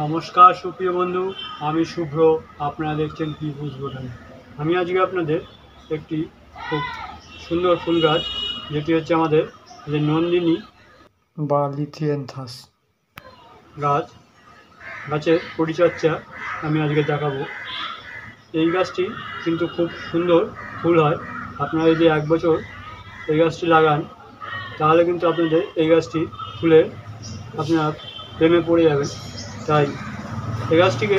নমস্কার সুপ্রিয় বন্ধু, আমি শুভ্র। আপনারা দেখছেন পিপুস বোটানি। আমি আজকে আপনাদের একটি খুব সুন্দর ফুল গাছ, যেটি হচ্ছে আমাদের যে নন্দিনী বা লিথিয়েন্থাস গাছের পরিচর্যা আমি আজকে দেখাবো। এই গাছটি কিন্তু খুব সুন্দর ফুল হয়। আপনারা যদি 1 বছর এই গাছটি লাগান, তাহলে কিন্তু আপনাদের এই গাছটি ফুলে আপনারা প্রেমে পড়ে যাবেন। তাই এই গাছটিকে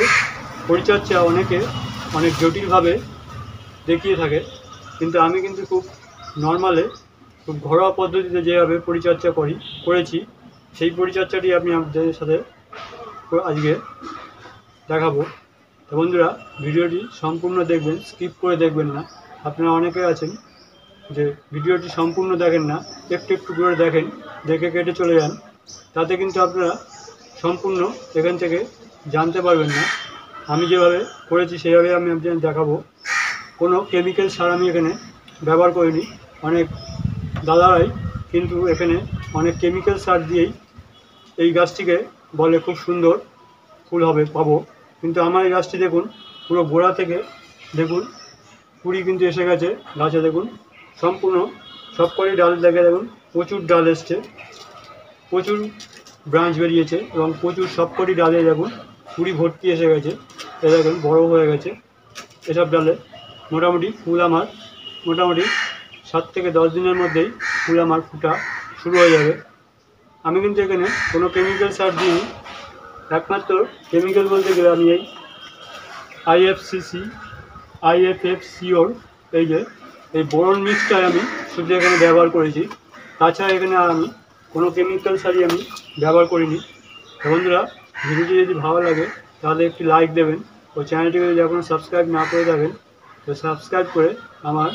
পরিচর্যা অনেকে অনেক জটিলভাবে দেখিয়ে থাকে, কিন্তু আমি কিন্তু খুব নর্মালে, খুব ঘরোয়া পদ্ধতিতে যেভাবে পরিচর্যা করেছি, সেই পরিচর্যাটি আমি আপনাদের সাথে আজকে দেখাবো। তো বন্ধুরা, ভিডিওটি সম্পূর্ণ দেখবেন, স্কিপ করে দেখবেন না। আপনারা অনেকে আছেন যে ভিডিওটি সম্পূর্ণ দেখেন না, একটু একটু করে দেখেন, দেখে কেটে চলে যান। তাতে কিন্তু আপনারা সম্পূর্ণ এখান থেকে জানতে পারবেন না। আমি যেভাবে করেছি সেভাবে আমি আপনাদের দেখাবো। কোনো কেমিক্যাল সার আমি এখানে ব্যবহার করিনি। অনেক দাদারাই কিন্তু এখানে অনেক কেমিক্যাল সার দিয়েই এই গাছটিকে বলে খুব সুন্দর ফুল হবে পাবো, কিন্তু আমার এই গাছটি দেখুন, পুরো গোড়া থেকে দেখুন কুড়ি কিন্তু এসে গেছে গাছে। দেখুন সম্পূর্ণ সবকটি ডাল দেখে দেখুন, প্রচুর ডাল এসছে, প্রচুর ব্রাঞ্চ বেরিয়েছে এবং প্রচুর সবকটি ডালে দেখুন কুড়ি ভর্তি এসে গেছে। এ দেখুন বড় হয়ে গেছে এসব ডালে। মোটামুটি ফুল আমার মোটামুটি 7 থেকে 10 দিনের মধ্যেই ফুল আমার ফুটা শুরু হয়ে যাবে। আমি কিন্তু এখানে কোনো কেমিক্যাল সার দিইনি। একমাত্র কেমিক্যাল বলতে গেলে আমি এই IFFCOর এই বোরন মিক্সটাই আমি শুধু এখানে ব্যবহার করেছি। তাছাড়া এখানে আর আমি কোনো কেমিক্যাল সারই আমি ব্যবহার করিনি। তো বন্ধুরা, ভিডিওটি যদি ভালো লাগে তাহলে একটি লাইক দেবেন, ও চ্যানেলটিকে যদি এখনও সাবস্ক্রাইব না করে থাকেন তো সাবস্ক্রাইব করে আমার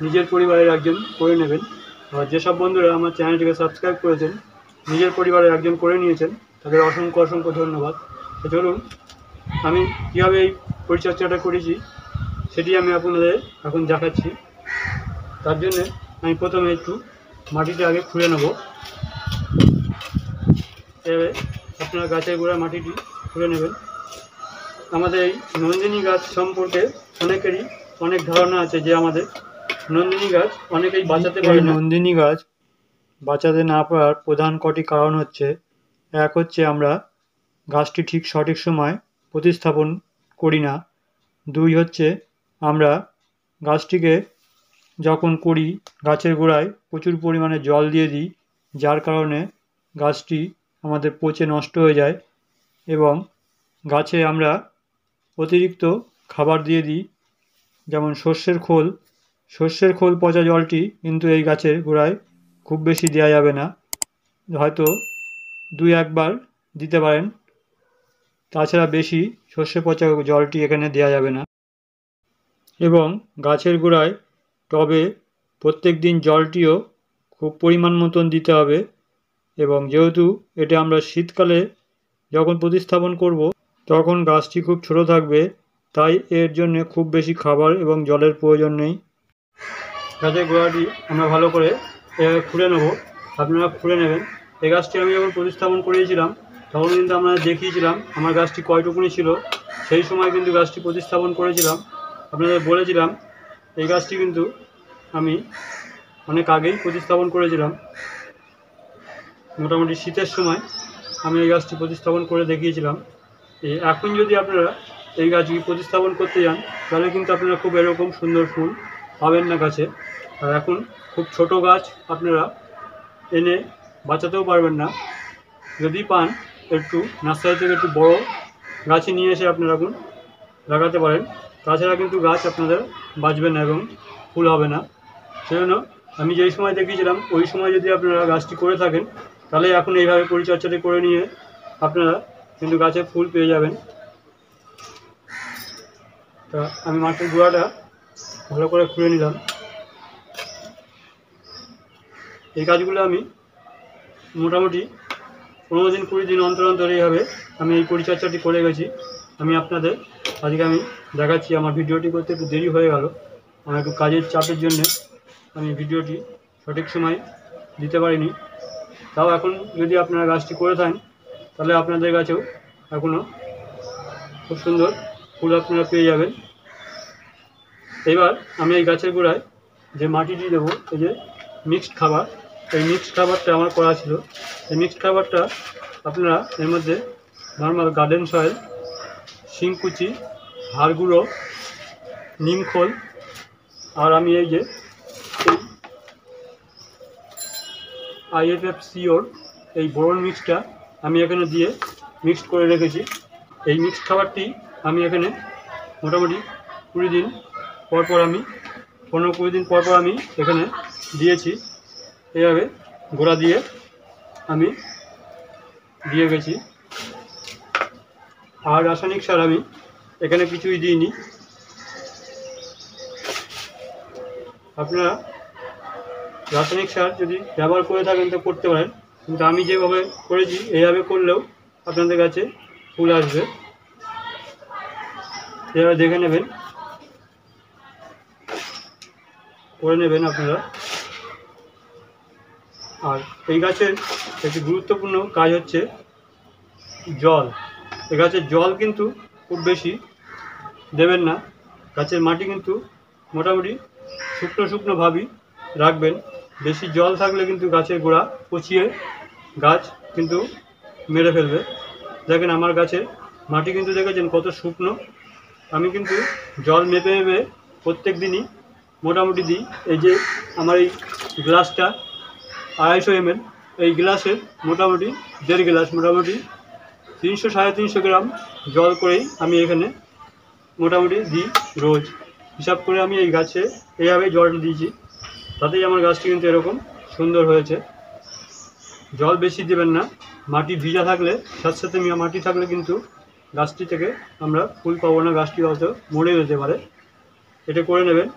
নিজের পরিবারের একজন করে নেবেন। আর যেসব বন্ধুরা আমার চ্যানেলটিকে সাবস্ক্রাইব করেছেন, নিজের পরিবারের একজন করে নিয়েছেন, তাদের অসংখ্য অসংখ্য ধন্যবাদ। তো চলুন, আমি কীভাবে এই পরিচর্যাটা করেছি সেটি আমি আপনাদের এখন দেখাচ্ছি। তার জন্যে আমি প্রথমে একটু মাটিটা আগে খুঁড়ে নেব। এভাবে আপনারা গাছের গোড়ায় মাটিটি খুঁড়ে নেবেন। আমাদের এই নন্দিনী গাছ সম্পর্কে অনেকেরই অনেক ধারণা আছে যে আমাদের নন্দিনী গাছ অনেকেই বাঁচাতে পারে না। নন্দিনী গাছ বাঁচাতে না পারার প্রধান কটি কারণ হচ্ছে, এক হচ্ছে আমরা গাছটি ঠিক সঠিক সময় প্রতিস্থাপন করি না। 2 হচ্ছে আমরা গাছটিকে যখন করি গাছের গোড়ায় প্রচুর পরিমাণে জল দিয়ে দিই, যার কারণে গাছটি আমাদের পচে নষ্ট হয়ে যায়। এবং গাছে আমরা অতিরিক্ত খাবার দিয়ে দিই, যেমন সর্ষের খোল পচা জলটি কিন্তু এই গাছের গোড়ায় খুব বেশি দেওয়া যাবে না, হয়তো 2-1 বার দিতে পারেন। তাছাড়া বেশি সর্ষে পচা জলটি এখানে দেওয়া যাবে না। এবং গাছের গোড়ায় টবে প্রত্যেক দিন জলটিও খুব পরিমাণ মতন দিতে হবে। এবং যেহেতু এটা আমরা শীতকালে যখন প্রতিস্থাপন করব তখন গাছটি খুব ছোট থাকবে, তাই এর জন্য খুব বেশি খাবার এবং জলের প্রয়োজন নেই। গাছের গোড়াটি আমরা ভালো করে খুঁড়ে নেব। আপনারা খুঁড়ে নেবেন। এই গাছটি আমি যখন প্রতিস্থাপন করিয়েছিলাম তখন কিন্তু আমরা দেখিয়েছিলাম আমার গাছটি কয়টুকুনি ছিল। সেই সময় কিন্তু গাছটি প্রতিস্থাপন করেছিলাম, আপনাদের বলেছিলাম। এই গাছটি কিন্তু আমি অনেক আগেই প্রতিস্থাপন করেছিলাম, মোটামুটি শীতের সময় আমি এই গাছটি প্রতিস্থাপন করে দেখিয়েছিলাম। এখন যদি আপনারা এই গাছটি প্রতিস্থাপন করতে যান তাহলে কিন্তু আপনারা খুব এরকম সুন্দর ফুল পাবেন না গাছে। আর এখন খুব ছোট গাছ আপনারা এনে বাঁচাতেও পারবেন না। যদি পান একটু নার্সারি থেকে একটু বড় গাছে নিয়ে এসে আপনারা এখন লাগাতে পারেন, তাছাড়া কিন্তু গাছ আপনাদের বাঁচবে না এবং ফুল হবে না। সেজন্য আমি যেই সময় দেখিয়েছিলাম ওই সময় যদি আপনারা গাছটি করে থাকেন তাহলে এখন এইভাবে পরিচর্যাটি করে নিয়ে আপনারা কিন্তু গাছে ফুল পেয়ে যাবেন। তা আমি মাটির গোড়াটা ভালো করে খুঁড়ে নিলাম। এই গাছগুলো আমি মোটামুটি 15 দিন 20 দিন অন্তর অন্তর এইভাবে আমি এই পরিচর্যাটি করে গেছি। আমি আপনাদের আজকে আমি দেখাচ্ছি। আমার ভিডিওটি করতে একটু দেরি হয়ে গেল, আমার একটু কাজের চাপের জন্যে আমি ভিডিওটি সঠিক সময় দিতে পারিনি। তাও এখন যদি আপনারা গাছটি করে থাকেন তাহলে আপনাদের কাছেও এখনও খুব সুন্দর ফুল আপনারা পেয়ে যাবেন। এবার আমি এই গাছের গোড়ায় যে মাটিটি দেবো, এই যে মিক্সড খাবার, এই মিক্সড খাবারটা আমার করা ছিল। এই মিক্সড খাবারটা আপনারা এর মধ্যে নর্মাল গার্ডেন সয়েল, শিংকুচি, হাড় গুঁড়ো, নিমখোল, আর আমি এই যে IFFCOর এই বোরন মিক্সটা আমি এখানে দিয়ে মিক্সড করে রেখেছি। এই মিক্সড খাবারটি আমি এখানে মোটামুটি 20 দিন পরপর আমি 15-20 দিন পরপর আমি এখানে দিয়েছি। এইভাবে গোড়া দিয়ে আমি দিয়ে গেছি। আর রাসায়নিক সার আমি এখানে কিছুই দিইনি। আপনারা রাসায়নিক সার যদি ব্যবহার করে থাকেন তো করতে পারেন, কিন্তু আমি যেভাবে করেছি এইভাবে করলেও আপনাদের কাছে ফুল আসবে। এভাবে দেখে নেবেন, করে নেবেন আপনারা। আর এই গাছের একটি গুরুত্বপূর্ণ কাজ হচ্ছে জল। এই গাছের জল কিন্তু খুব বেশি দেবেন না। গাছের মাটি কিন্তু মোটামুটি শুকনো শুকনো ভাবই রাখবেন। বেশি জল থাকলে কিন্তু গাছের গোড়া পচিয়ে গাছ কিন্তু মেরে ফেলবে। দেখেন আমার গাছের মাটি কিন্তু দেখেছেন কত শুকনো। আমি কিন্তু জল মেপে মেপে প্রত্যেক দিনই মোটামুটি দিই। এই যে আমার এই গ্লাসটা 250 ml, এই গ্লাসের মোটামুটি 1.5 গ্লাস, মোটামুটি 300-350 গ্রাম জল করেই আমি এখানে মোটামুটি দিই রোজ। হিসাব করে আমি এই গাছে এইভাবে জলটা দিয়েছি, তাতেই আমার গাছটি কিন্তু এরকম সুন্দর হয়েছে। জল বেশি দেবেন না। মাটি ভিজা থাকলে, সাথে সাথে মাটি থাকলে কিন্তু গাছটি থেকে আমরা ফুল পাবো না, গাছটি হয়তো মরে যেতে পারে। এটা করে নেবেন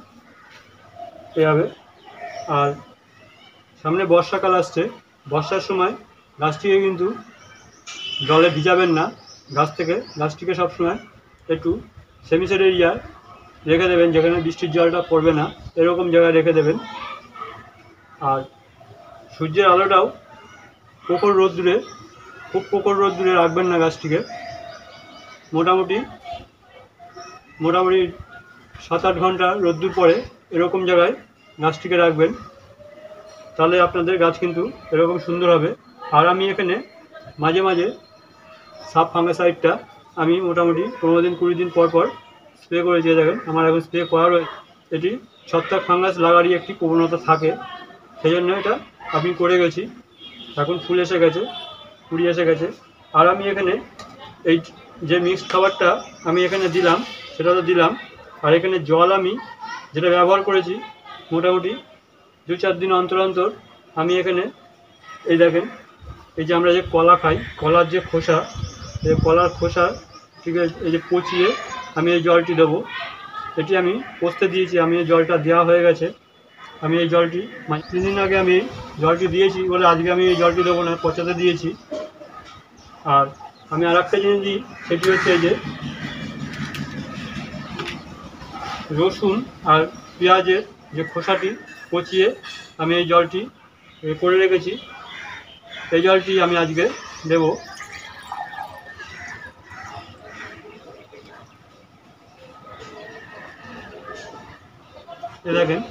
এভাবে। আর সামনে বর্ষাকাল আসছে, বর্ষার সময় গাছটিকে কিন্তু জলে ভিজাবেন না। গাছটিকে সবসময় একটু সেমিসেড এরিয়ায় রেখে দেবেন, যেখানে বৃষ্টির জলটা পড়বে না, এরকম জায়গায় রেখে দেবেন। আর সূর্যের আলোটাও খুব প্রখর রোদ্দুরে রাখবেন না গাছটিকে। মোটামুটি 7-8 ঘন্টা রোদ্দুর পরে এরকম জায়গায় গাছটিকে রাখবেন, তাহলে আপনাদের গাছ কিন্তু এরকম সুন্দর হবে। আর আমি এখানে মাঝে মাঝে সাব ফাঙ্গিসাইডটা আমি মোটামুটি 15-20 দিন পর পর স্প্রে করে দিয়ে দেখেন। আমার এখন স্প্রে করা রয়েছে। এটি ছত্রাক ফাঙ্গাস লাগারই একটি প্রবণতা থাকে, সেই জন্য এটা আমি করে গেছি। এখন ফুল এসে গেছে, কুড়ি এসে গেছে। আর আমি এখানে এই যে মিক্সড খাবারটা আমি এখানে দিলাম, সেটা তো দিলাম। আর এখানে জল আমি যেটা ব্যবহার করেছি, মোটামুটি 2-4 দিন অন্তর অন্তর আমি এখানে এই দেখেন, এই যে আমরা যে কলা খাই, কলার যে খোসা, এই কলার খোসা ঠিক আছে, এই যে পচিয়ে আমি এই জলটি দেবো। এটি আমি পচতে দিয়েছি, আমি এই জলটা দেওয়া হয়ে গেছে। আমি এই জলটি 3 দিন আগে আমি জলটি দিয়েছি বলে আজকে আমি এই জলটি দেবো না, পচাতে দিয়েছি। আর আমি আর একটা জিনিস দিই, সেটি হচ্ছে এই যে রসুন আর পেঁয়াজের যে খোসাটি পচিয়ে আমি এই জলটি করে রেখেছি, এই জলটি আমি আজকে দেব। এ দেখেন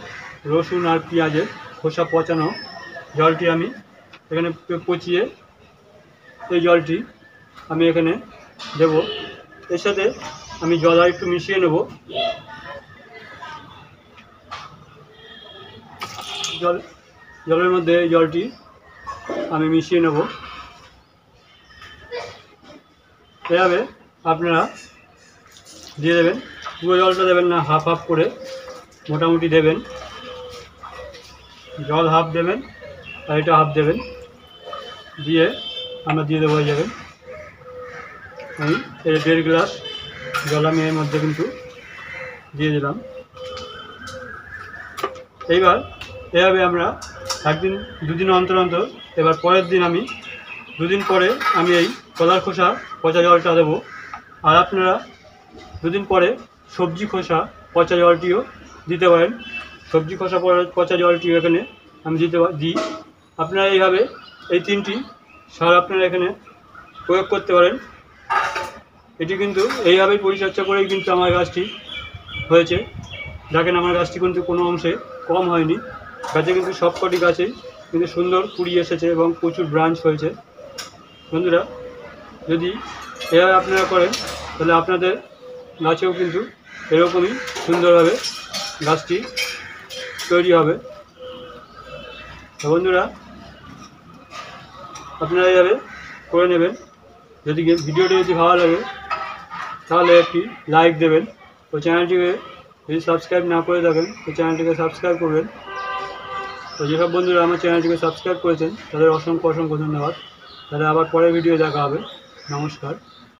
রসুন আর পেঁয়াজের খোসা পচানো জলটি আমি এখানে পচিয়ে এই জলটি আমি এখানে দেব। এর সাথে আমি জল আর একটু মিশিয়ে নেব। জলের মধ্যে এই জলটি আমি মিশিয়ে নেব। এভাবে আপনারা দিয়ে দেবেন। পুরো জলটা দেবেন না, হাফ হাফ করে মোটামুটি দেবেন। জল হাফ দেবেন আর এটা হাফ দেবেন, দিয়ে আমরা দিয়ে দেবো। হয়ে যাবেন আমি এই 1.5 গ্লাস জল আমি এর মধ্যে কিন্তু দিয়ে দিলাম। এইবার এভাবে আমরা 1-2 দিন অন্তর অন্তর, এবার পরের দিন আমি 2 দিন পরে আমি এই কলার খোসা পচা জলটা দেবো। আর আপনারা 2 দিন পরে সবজি খোসা পচা জলটিও দিতে পারেন। সবজি খোসা পচা জলটিও এখানে আমি দিই। আপনারা এইভাবে এই 3টি সার আপনারা এখানে প্রয়োগ করতে পারেন। এটি কিন্তু এইভাবেই পরিচর্যা করেই কিন্তু আমার গাছটি হয়েছে। দেখেন আমার গাছটি কিন্তু কোনো অংশে কম হয়নি, গাছে কিন্তু সবকটি গাছেই কিন্তু সুন্দর কুড়ি এসেছে এবং প্রচুর ব্রাঞ্চ হয়েছে। বন্ধুরা, যদি এভাবে আপনারা করেন তাহলে আপনাদের গাছেও কিন্তু এরকমই সুন্দরভাবে গাছটি তৈরি হবে। তো বন্ধুরা, আপনারা এইভাবে করে নেবেন। যদি ভিডিওটি যদি ভালো লাগে তাহলে একটি লাইক দেবেন ও চ্যানেলটিকে যদি সাবস্ক্রাইব না করে থাকেন তো চ্যানেলটিকে সাবস্ক্রাইব করবেন। তো যেসব বন্ধুরা আমার চ্যানেলটিকে সাবস্ক্রাইব করেছেন তাদের অসংখ্য অসংখ্য ধন্যবাদ। তাহলে আবার পরের ভিডিও দেখা হবে। নমস্কার।